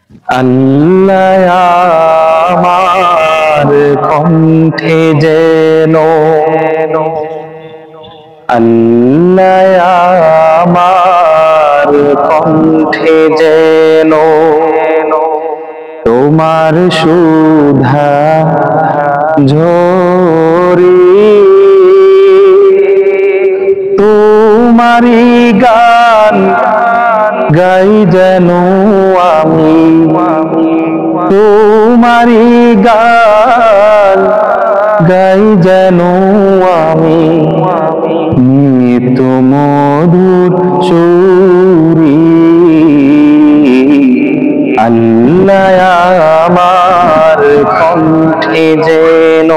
আল্লাহ আমার কণ্ঠে যেন, আল্লাহ আমার কণ্ঠে যেন তোমার সুধা ঝরি, তোমারই গান গাই যেন আমি, তোমারই গান গাই যেন আমি, নিত্য মধুর সুরি। আল্লাহ আমার কণ্ঠে যেন,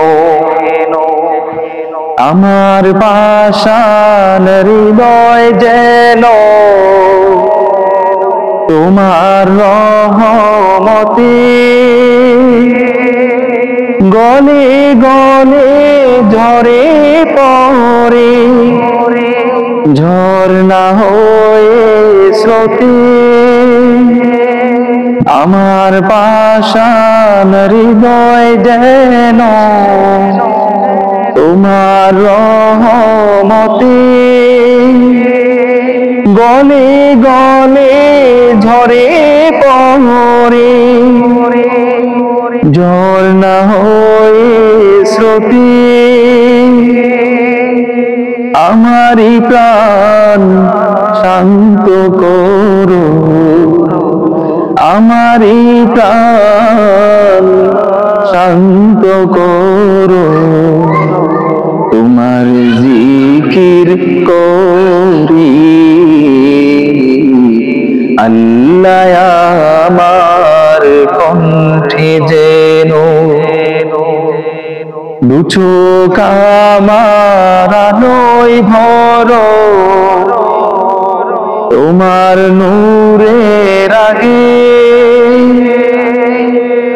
আমার পাষাণ হৃদয় যেন তোমার রহমতে গলে গলে ঝরে পড়ে, ঝরনা হয়ে স্রোতে। আমার পাষাণ হৃদয় যেন তোমার রহমতে গলে গলে ঝরে পড়ে, ঝরনা হয়ে স্রোতে। আমারই প্রাণ শান্ত করো, আমারই প্রাণ শান্ত করো, তোমার জিকির করি। আল্লাহ আমার কণ্ঠে যেন, দু চোখ আমার আলোয় ভরো, তোমার নূরের আগে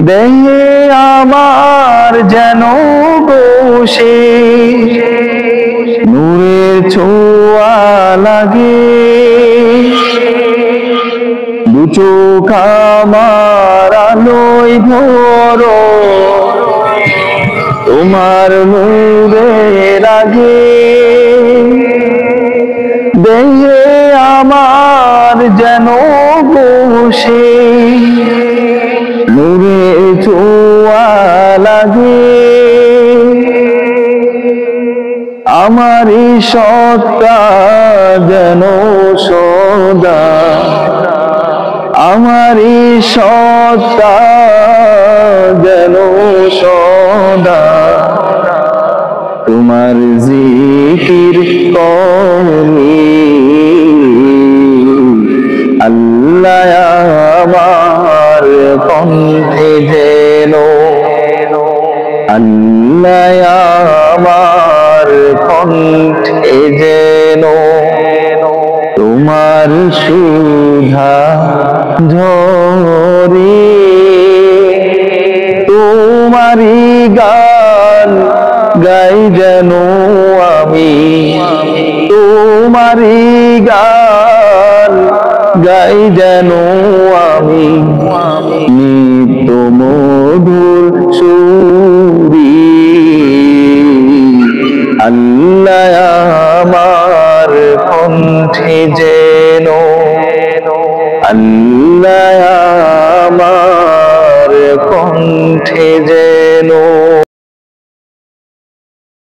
দেহে আমার যেন বসে নূরের ছোঁয়া লাগে। দু চোখ আমার আলোয় ভরো, তোমার নূরের আগে দেহে আমার যেন বসে নূরের ছোঁয়া লাগে। আমারই সত্তা যেন সদা, আমারই সত্তা যেন সদা তোমার জিকির করি। আল্লাহ আমার কণ্ঠে যেন, আল্লাহ আমার কণ্ঠে যেন তোমার সুধা ঝরি, তোমারই গান গাই যেন আমি, তোমারই গান গাই যেন আমি, নিত্য মধুর সুরি। আল্লাহ আমার কণ্ঠে যেন, আল্লাহ আমার কণ্ঠে যেন